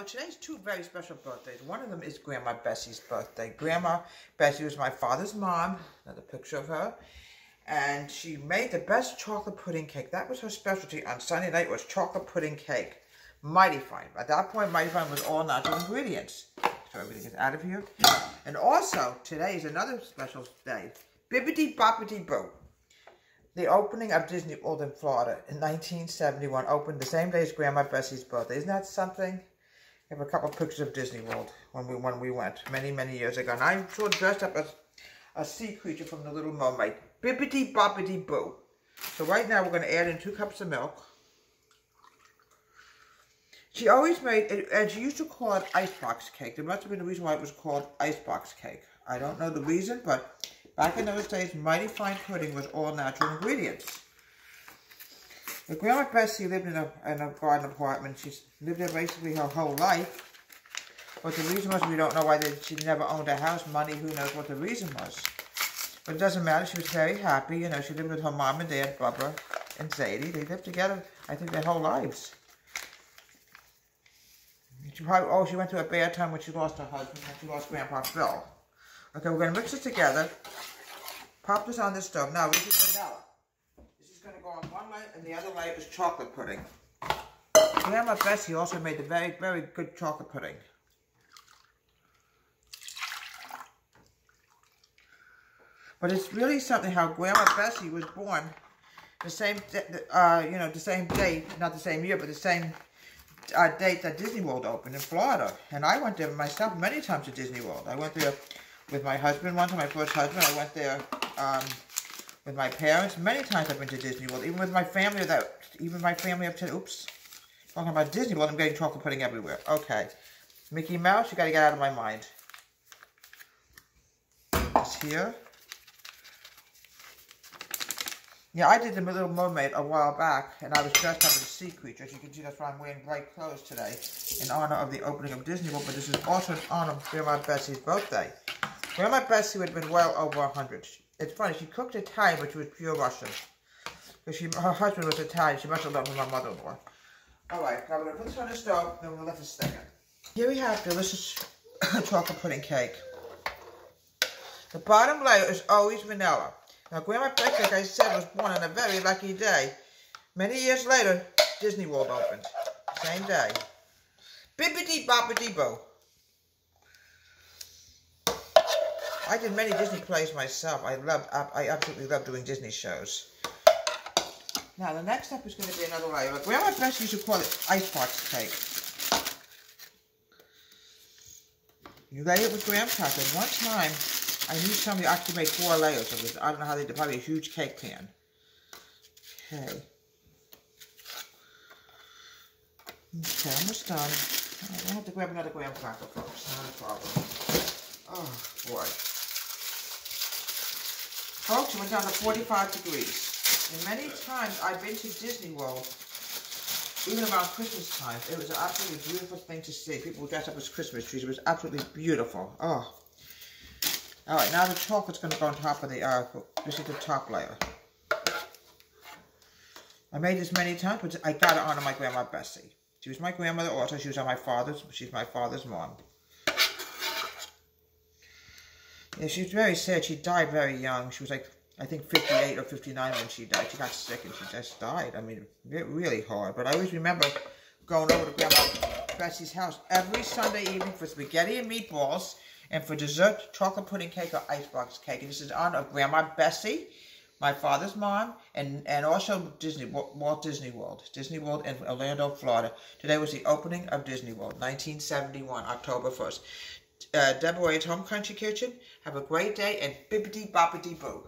well, today's two very special birthdays. One of them is Grandma Bessie's birthday. Grandma Bessie was my father's mom. Another picture of her. And she made the best chocolate pudding cake. That was her specialty on Sunday night, was chocolate pudding cake. Mighty fine. At that point, Mighty Fine was all natural ingredients. So everything is out of here. And also, today is another special day. Bibbidi Bobbidi Boo. The opening of Disney World in Florida in 1971 opened the same day as Grandma Bessie's birthday. Isn't that something? I have a couple of pictures of Disney World when we went many, many years ago. And I sort of dressed up as a sea creature from The Little Mermaid. Bibbidi Bobbidi Boo. So right now we're going to add in 2 cups of milk. She always made it, and she used to call it icebox cake. There must have been a reason why it was called icebox cake. I don't know the reason, but back in those days, Mighty Fine pudding was all natural ingredients. The Grandma Bessie lived in a garden apartment. She's lived there basically her whole life. But the reason was, we don't know why she never owned a house. Money, who knows what the reason was. But it doesn't matter. She was very happy. You know, she lived with her mom and dad, Bubba and Zadie. They lived together, I think, their whole lives. She went through a bad time when she lost her husband, when she lost Grandpa Phil. Okay, we're going to mix it together. Pop this on the stove. Now, this is vanilla. This is going to go on one layer, and the other layer is chocolate pudding. Grandma Bessie also made a very, very good chocolate pudding. But it's really something how Grandma Bessie was born the same, the same date, not the same year, but the same date that Disney World opened in Florida. And I went there myself many times to Disney World. I went there with my husband one time, my first husband. I went there with my parents. Many times I've been to Disney World, even with my family. Even my family up to, oops, talking about Disney World, I'm getting chocolate pudding everywhere. Okay, Mickey Mouse, you got to get out of my mind. This here. Yeah, I did The Little Mermaid a while back, and I was dressed up as a sea creature. As you can see, that's why I'm wearing bright clothes today, in honor of the opening of Disney World, but this is also in honor of Grandma Bessie's birthday. Grandma Bessie would have been well over 100. It's funny, she cooked Italian, but she was pure Russian. Because her husband was Italian, she must have loved my mother-in-law. Alright, now we're going to put this on the stove, and we're going to let this thicken. Here we have delicious chocolate pudding cake. The bottom layer is always vanilla. Now, Grandma Bessie, like I said, was born on a very lucky day. Many years later, Disney World opened. Same day. Bibbidi Bobbidi Boo. I did many Disney plays myself. I absolutely love doing Disney shows. Now, the next step is going to be another layer. Grandma Bessie used to call it icebox cake. You lay it with graham crackers. One time, I knew somebody actually made 4 layers of this. I don't know how they did. Probably a huge cake pan. Okay. Okay, almost done. Right, I have to grab another graham cracker first. Not a problem. Oh, boy. Folks, it went down to 45 degrees. And many times I've been to Disney World, even around Christmas time. It was an absolutely beautiful thing to see. People dressed up as Christmas trees. It was absolutely beautiful. Oh. Alright, now the chocolate's going to go on top of this is the top layer. I made this many times, but I got to honor my Grandma Bessie. She was my grandmother also. She was on she's my father's mom. Yeah, she was very sad. She died very young. She was like, I think 58 or 59 when she died. She got sick and she just died. I mean, really hard. But I always remember going over to Grandma Bessie's house every Sunday evening for spaghetti and meatballs. And for dessert, chocolate pudding cake or icebox cake. And this is in honor of Grandma Bessie, my father's mom, and also Walt Disney World. Disney World in Orlando, Florida. Today was the opening of Disney World, 1971, October 1st. Deborah's Home Country Kitchen. Have a great day and bibbidi bobbidi boo.